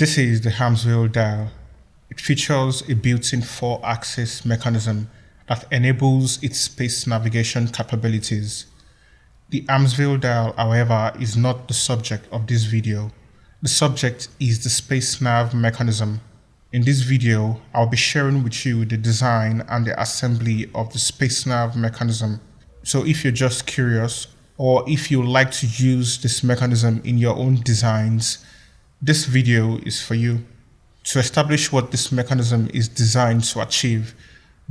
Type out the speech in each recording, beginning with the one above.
This is the Ahmsville Dial. It features a built-in 4-axis mechanism that enables its space navigation capabilities. The Ahmsville Dial, however, is not the subject of this video. The subject is the SpaceNav mechanism. In this video, I'll be sharing with you the design and the assembly of the SpaceNav mechanism. So if you're just curious, or if you like to use this mechanism in your own designs, this video is for you. To establish what this mechanism is designed to achieve,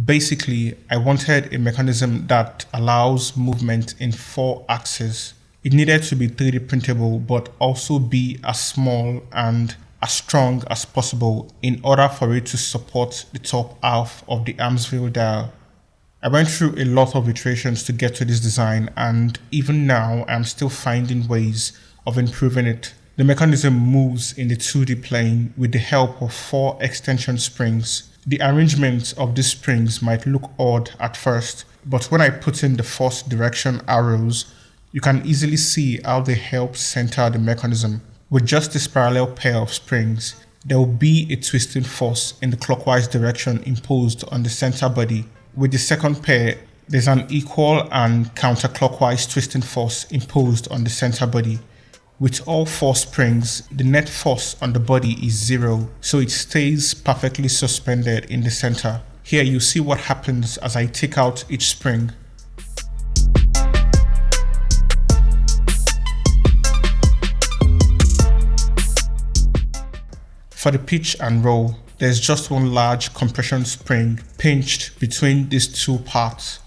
basically, I wanted a mechanism that allows movement in 4 axes. It needed to be 3D printable, but also be as small and as strong as possible in order for it to support the top half of the Ahmsville Dial. I went through a lot of iterations to get to this design, and even now I'm still finding ways of improving it. The mechanism moves in the 2D plane with the help of 4 extension springs. The arrangement of these springs might look odd at first, but when I put in the force direction arrows, you can easily see how they help center the mechanism. With just this parallel pair of springs, there will be a twisting force in the clockwise direction imposed on the center body. With the second pair, there's an equal and counterclockwise twisting force imposed on the center body. With all 4 springs, the net force on the body is 0, so it stays perfectly suspended in the center. Here you see what happens as I take out each spring. For the pitch and roll, there's just one large compression spring pinched between these 2 parts.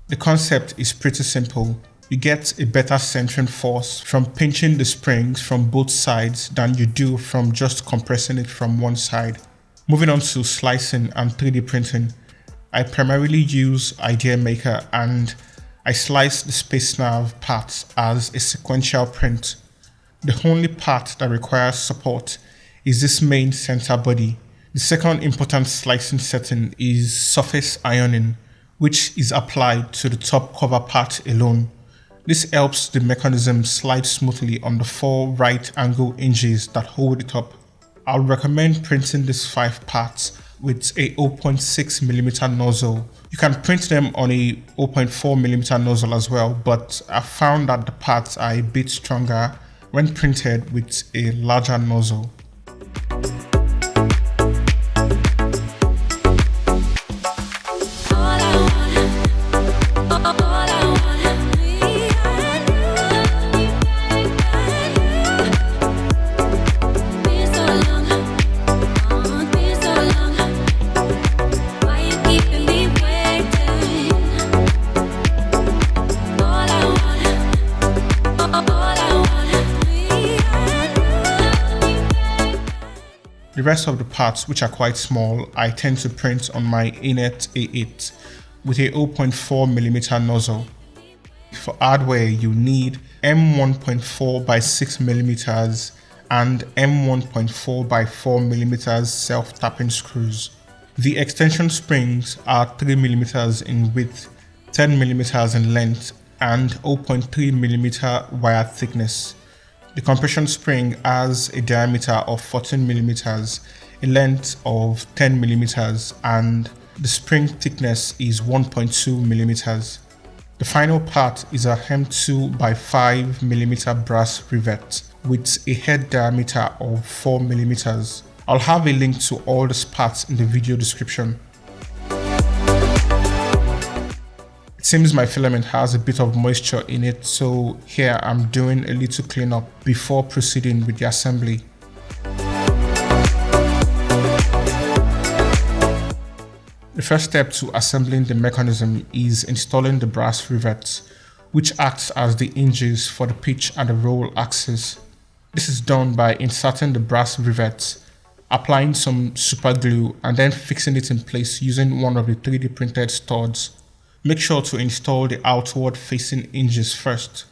The concept is pretty simple. You get a better centering force from pinching the springs from both sides than you do from just compressing it from one side. Moving on to slicing and 3D printing, I primarily use Idea Maker and I slice the SpaceNav parts as a sequential print. The only part that requires support is this main center body. The second important slicing setting is surface ironing, which is applied to the top cover part alone. This helps the mechanism slide smoothly on the 4 right angle hinges that hold it up. I'll recommend printing these 5 parts with a 0.6mm nozzle. You can print them on a 0.4mm nozzle as well, but I found that the parts are a bit stronger when printed with a larger nozzle. The rest of the parts, which are quite small, I tend to print on my Innet A8 with a 0.4mm nozzle. For hardware, you need M1.4 by 6mm and M1.4 by 4mm self-tapping screws. The extension springs are 3mm in width, 10mm in length, and 0.3mm wire thickness. The compression spring has a diameter of 14mm, a length of 10mm, and the spring thickness is 1.2mm. The final part is a M2 by 5mm brass rivet with a head diameter of 4mm. I'll have a link to all these parts in the video description. It seems my filament has a bit of moisture in it, so here I'm doing a little cleanup before proceeding with the assembly. The first step to assembling the mechanism is installing the brass rivets, which acts as the hinges for the pitch and the roll axis. This is done by inserting the brass rivets, applying some super glue, and then fixing it in place using one of the 3D printed studs. Make sure to install the outward facing hinges first.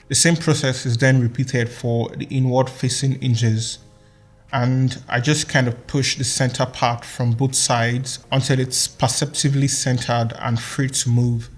The same process is then repeated for the inward facing hinges, and I just kind of push the center part from both sides until it's perceptively centered and free to move.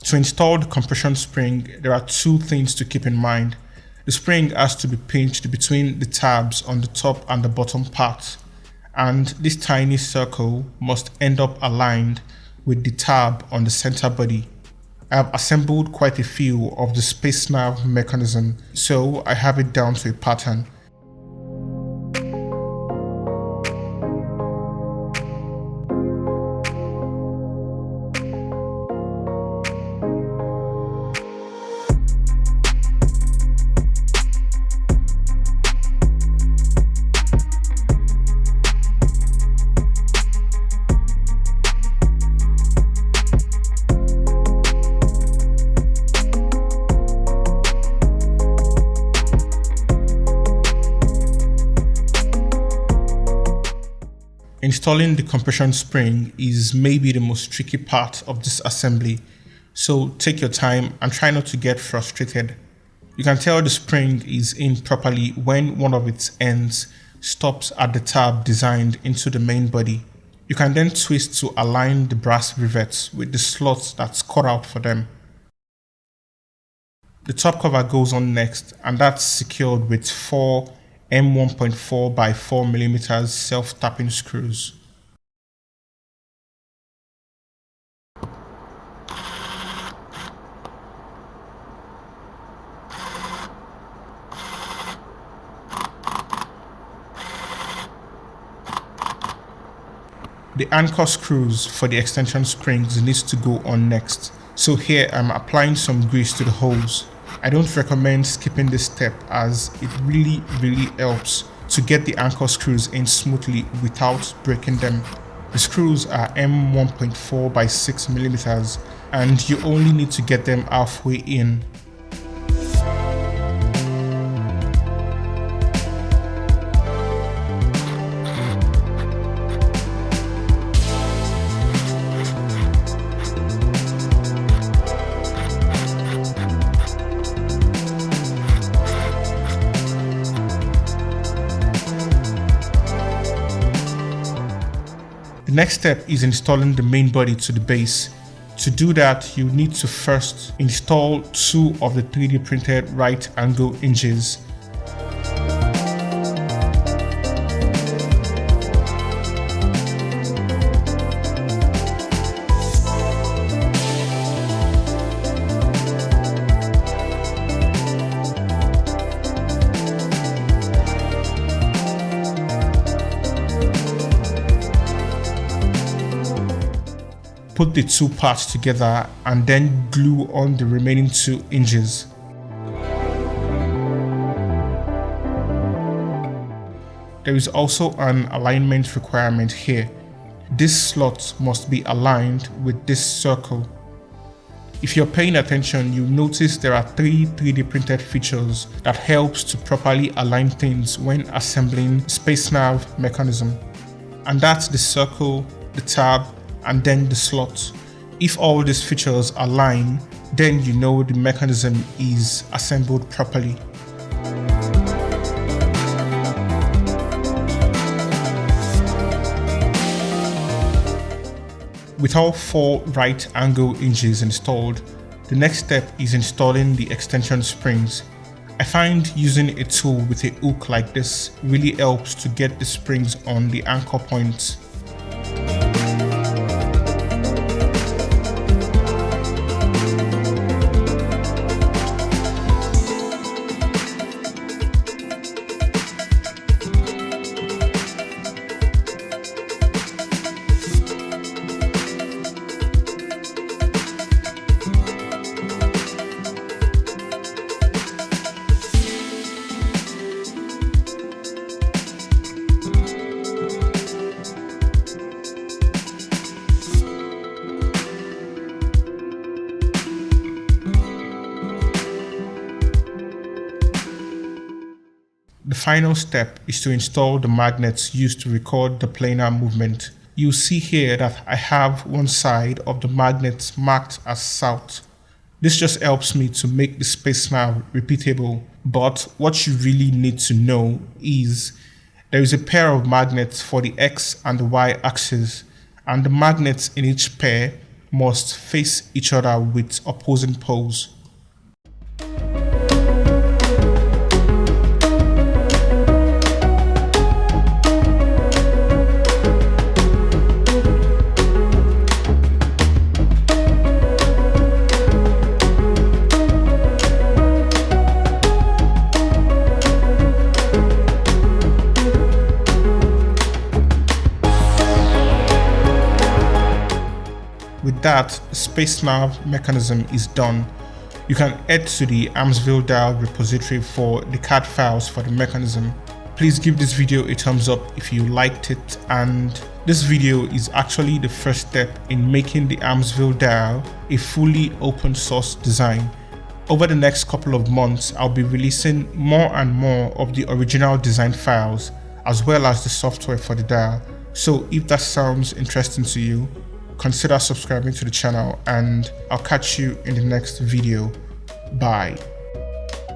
To install the compression spring, there are two things to keep in mind. The spring has to be pinched between the tabs on the top and the bottom part, and this tiny circle must end up aligned with the tab on the center body. I have assembled quite a few of the SpaceNav mechanism, so I have it down to a pattern. Installing the compression spring is maybe the most tricky part of this assembly, so take your time and try not to get frustrated. You can tell the spring is in properly when one of its ends stops at the tab designed into the main body. You can then twist to align the brass rivets with the slots that's cut out for them. The top cover goes on next, and that's secured with 4 M1.4 by 4mm self-tapping screws. The anchor screws for the extension springs needs to go on next, so here I'm applying some grease to the holes. I don't recommend skipping this step as it really helps to get the anchor screws in smoothly without breaking them. The screws are M1.4 by 6mm and you only need to get them halfway in. The next step is installing the main body to the base. To do that, you need to first install 2 of the 3D printed right angle hinges. Put the 2 parts together and then glue on the remaining 2 hinges. There is also an alignment requirement here. This slot must be aligned with this circle. If you're paying attention, you'll notice there are 3 3D printed features that helps to properly align things when assembling SpaceNav mechanism. And that's the circle, the tab, and then the slot. If all these features align, then you know the mechanism is assembled properly. With all 4 right angle hinges installed, the next step is installing the extension springs. I find using a tool with a hook like this really helps to get the springs on the anchor points. final step is to install the magnets used to record the planar movement. You'll see here that I have one side of the magnets marked as south. This just helps me to make the SpaceNav repeatable, but what you really need to know is there is a pair of magnets for the X and the Y axis, and the magnets in each pair must face each other with opposing poles. With that, the SpaceNav mechanism is done. You can head to the Ahmsville Dial repository for the CAD files for the mechanism. Please give this video a thumbs up if you liked it, and this video is actually the first step in making the Ahmsville Dial a fully open source design. Over the next couple of months, I'll be releasing more and more of the original design files as well as the software for the dial. So if that sounds interesting to you, consider subscribing to the channel, and I'll catch you in the next video. Bye.